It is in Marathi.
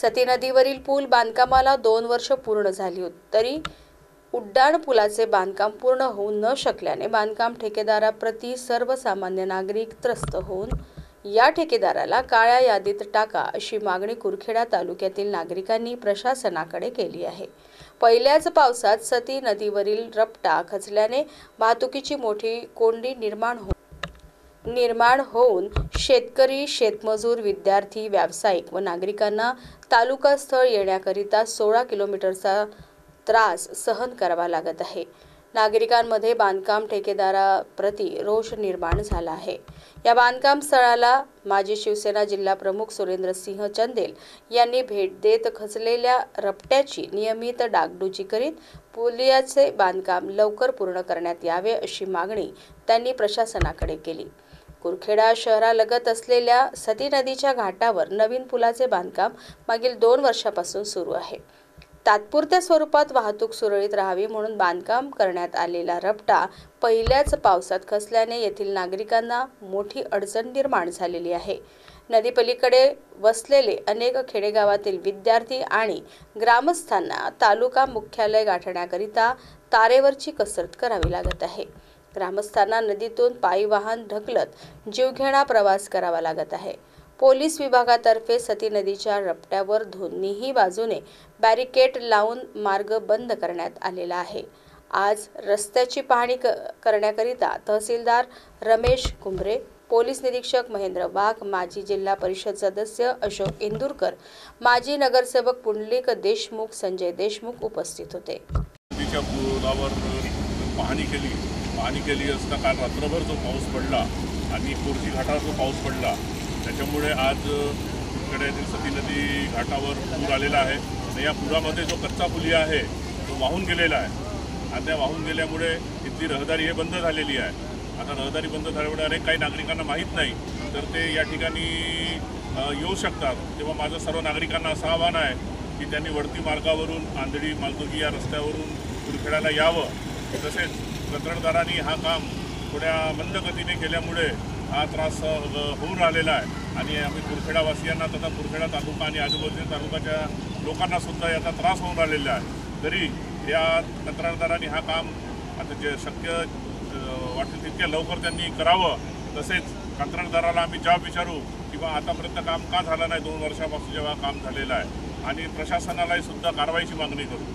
सती नदीवरील पूल बांधकामाला 2 वर्ष पूर्ण झाली होती, तरी उड्डाण पुलाचे बांधकाम पूर्ण होऊ न शकल्याने बांधकाम ठेकेदाराप्रती सर्वसामान्य नागरिक त्रस्त होऊन या ठेकेदाराला काळ्या यादीत टाका अशी मागणी कुरखेडा तालुक्यातील नागरिकांनी प्रशासनाकडे केली आहे। पहिल्याच पावसात सती नदीवरील रपटा खचल्याने वाहतुकीची मोठी कोंडी निर्माण होऊन शेतकरी, शेतमजूर, विद्यार्थी, व्यावसायिक व नागरिकांना तालुका स्थळ येण्याकरिता 16 किलोमीटरचा त्रास सहन करावा लागत आहे। नागरिकांमध्ये बांधकाम ठेकेदाराप्रती रोष निर्माण झाला आहे। या बांधकाम स्थळाला माजी शिवसेना जिल्हा प्रमुख सुरेंद्रसिंह चंदेल यांनी भेट देत खचलेल्या रपट्याची नियमित डागडुजी करीत पुलाचे बांधकाम लवकर पूर्ण करण्यात यावे अशी मागणी त्यांनी प्रशासनाकडे केली। कुरखेडा शहरालगत असलेल्या सती नदीच्या घाटावर नवीन पुलाचे बांधकाम मागील 2 वर्षापासून सुरू आहे। तात्पुरत्या स्वरूपात वाहतूक सुरळीत राहावी म्हणून बांधकाम करण्यात आलेला रपटा पहिल्याच पावसात खचल्याने येथील नागरिकांना मोठी अडचण निर्माण झालेली आहे। नदीपलीकडे वसलेले अनेक खेडेगावातील विद्यार्थी आणि ग्रामस्थांना तालुका मुख्यालय गाठण्याकरिता तारेवरची कसरत करावी लागत आहे। ग्रामस्थांना नदीतून पायी वाहन ढकलत जीवघेणा प्रवास करावा लागत आहे। पोलीस विभागातर्फे सती नदीच्या रपट्यावर दोन्ही बाजूने बॅरिकेड लावून मार्ग बंद करण्यात आलेला आहे। आज रस्त्याची पाहणी करण्याकरिता तहसीलदार रमेश कुंभरे, पोलीस निरीक्षक महेंद्र वाघ, माजी जिल्हा परिषद सदस्य अशोक इंदुरकर, माजी नगरसेवक पुंडलिक देशमुख, संजय देशमुख उपस्थित होते। पाहणी केली असता काल रात्रभर जो पाऊस पडला आणि कोरची घाटावर जो पाऊस पडला त्याच्यामुळे आज कुरखेड्यातील सती नदी घाटावर पूर आलेला आहे आणि या पुरामध्ये जो कच्चा पुलिया आहे तो वाहून गेलेला आहे आणि त्या वाहून गेल्यामुळे इथली रहदारी हे बंद झालेली आहे। आता रहदारी बंद झाल्यामुळे अनेक काही नागरिकांना माहीत नाही तर ते या ठिकाणी येऊ शकतात। तेव्हा माझं सर्व नागरिकांना असं आव्हान आहे की त्यांनी वडती मार्गावरून आंधळी मालदुगी या रस्त्यावरून कुरखेड्याला यावं। तसेच कंत्राटदारांनी हा काम थोड्या मंद गतीने केल्यामुळे हा त्रास होऊन राहिलेला आहे आणि आम्ही कुरखेडावासियांना तथा कुरखेडा तालुका आणि आजूबाजूच्या तालुक्याच्या लोकांना सुद्धा याचा त्रास होऊन राहिलेला आहे। तरी या कंत्राटदारांनी हा काम आता जे शक्य वाटेल तितक्या लवकर त्यांनी करावं। तसेच कंत्राटदाराला आम्ही जॉब विचारू किंवा आतापर्यंत काम का झालं नाही 2 वर्षापासून जेव्हा काम झालेलं आहे आणि प्रशासनालाही सुद्धा कारवाईची मागणी करू।